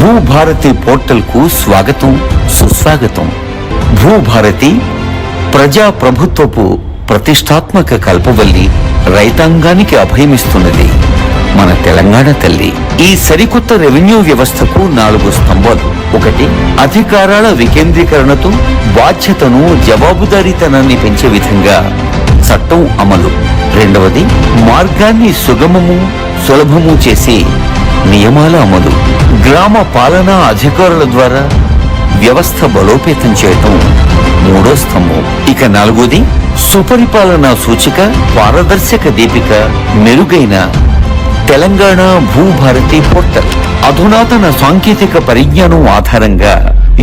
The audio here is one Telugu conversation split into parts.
భూభారతి పోర్టల్ కు స్వాగతం, సుస్వాగతం. భూభారతి ప్రజా ప్రభుత్వపు ప్రతిష్టాత్మక కల్పవల్లి, రైతాంగానికి అభయమిస్తున్నది మన తెలంగాణ తల్లి. ఈ సరికొత్త రెవెన్యూ వ్యవస్థకు 4 స్తంభాలు. 1, అధికారాల వికేంద్రీకరణతో బాధ్యతను, జవాబుదారీతనాన్ని పెంచే విధంగా చట్టం అమలు. 2, మార్గాన్ని సుగమము, సులభము చేసే నియమాల అమలు. గ్రామ పాలనా అధికారుల ద్వారా వ్యవస్థ బలోపేతం చేయటం 3వ స్తంభం. ఇక 4ది సుపరిపాలనా సూచిక, పారదర్శక దీపిక, మెరుగైన తెలంగాణ భూభారతి పోర్టల్. అధునాతన సాంకేతిక పరిజ్ఞానం ఆధారంగా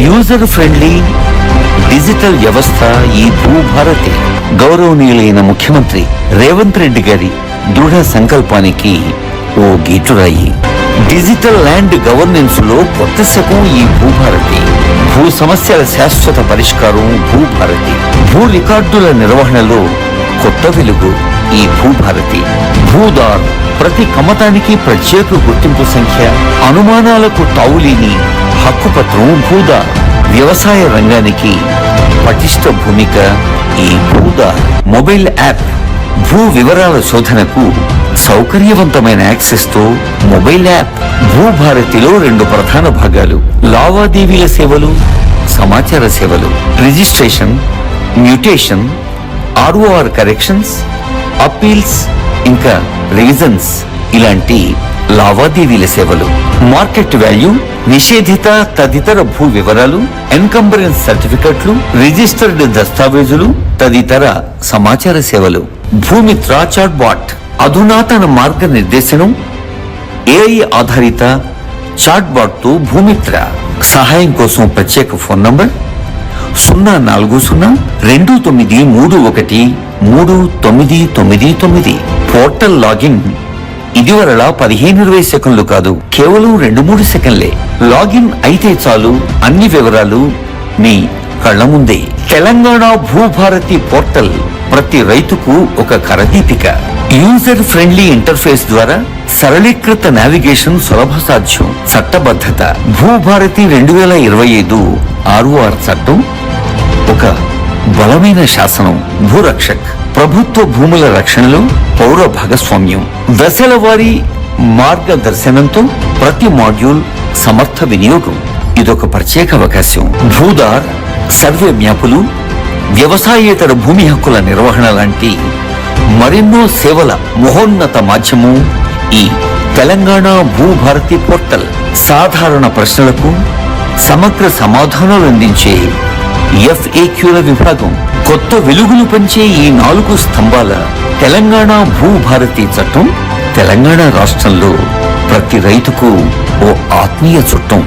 యూజర్ ఫ్రెండ్లీ డిజిటల్ వ్యవస్థ ఈ భూభారతి. గౌరవనీయులైన ముఖ్యమంత్రి రేవంత్ రెడ్డి గారి దృఢ సంకల్పానికి ఓ గీటురాయి. డిజిటల్ ల్యాండ్ గవర్నెన్స్ లో కొత్త శకం ఈ భూభారతి. భూ సమస్యల శాశ్వత పరిష్కారం భూభారతి. భూ రికార్డుల నిర్వహణలో కొత్త వెలుగు ఈ భూభారతి. భూదార్ ప్రతి కమతానికి ప్రత్యేక గుర్తింపు సంఖ్య, అనుమానాలకు తావులేని హక్కుపత్రం భూదార్. వ్యవసాయ రంగానికి పటిష్ట భూమిక ఈ భూదార్. మొబైల్ యాప్ భూ వివరాల శోధనకు సౌకర్యవంతమైన యాక్సెస్ తో మొబైల్ యాప్. భూభారతిలో 2 ప్రధాన భాగాలు: లావాదేవీల సేవలు, సమాచార సేవలు. Registration, mutation, ROR corrections, appeals, ఇంకా రివిజన్స్ ఇలాంటి లావాదేవీల సేవలు. మార్కెట్ వాల్యూ, నిషేధిత తదితర భూ వివరాలు, ఎన్కంబరెన్స్ సర్టిఫికెట్లు, రిజిస్టర్డ్ దస్తావేజులు తదితర సమాచార సేవలు. భూమిత్ర చాట్ బాట్ అధునాతన మార్గ నిర్దేశనం, ఏఐ ఆధారిత చాట్ బాట్ తో భూమిత్ర. సహాయం కోసం ప్రత్యేక ఫోన్ నంబర్ 04029313999. పోర్టల్ లాగిన్ ఇదివరలా 15-20 సెకండ్లు కాదు, కేవలం 2-3 సెకండ్లే. లాగిన్ అయితే చాలు, అన్ని వివరాలు మీ కళ్ల ముందే. తెలంగాణ భూభారతి పోర్టల్ ప్రతి రైతుకు ఒక కరదీపిక. యూజర్ ఫ్రెండ్లీ ఇంటర్ఫేస్ ద్వారా సరళీకృత నావిగేషన్ సులభ సాధ్యం. చట్టబద్ధత భూభారతి 2025 ROR చట్టం ఒక బలమైన శాసనం. భూరక్షక్ ప్రభుత్వ భూముల రక్షణలో పౌర భాగస్వామ్యం. దశల వారీ మార్గదర్శనంతో ప్రతి మాడ్యూల్ సమర్థ వినియోగం. ఇదొక ప్రత్యేక అవకాశం. భూదార్ సర్వే మ్యాపులు, వ్యవసాయేతర భూమి హక్కుల నిర్వహణ లాంటి మరెన్నో సేవల మహోన్నత మాధ్యమం ఈ తెలంగాణ భూభారతి పోర్టల్. సాధారణ ప్రశ్నలకు సమగ్ర సమాధానాలు అందించే FAQల విభాగం. కొత్త వెలుగులు పంచే ఈ 4 స్తంభాల తెలంగాణ భూభారతి చట్టం తెలంగాణ రాష్ట్రంలో ప్రతి రైతుకు ఓ ఆత్మీయ చుట్టం.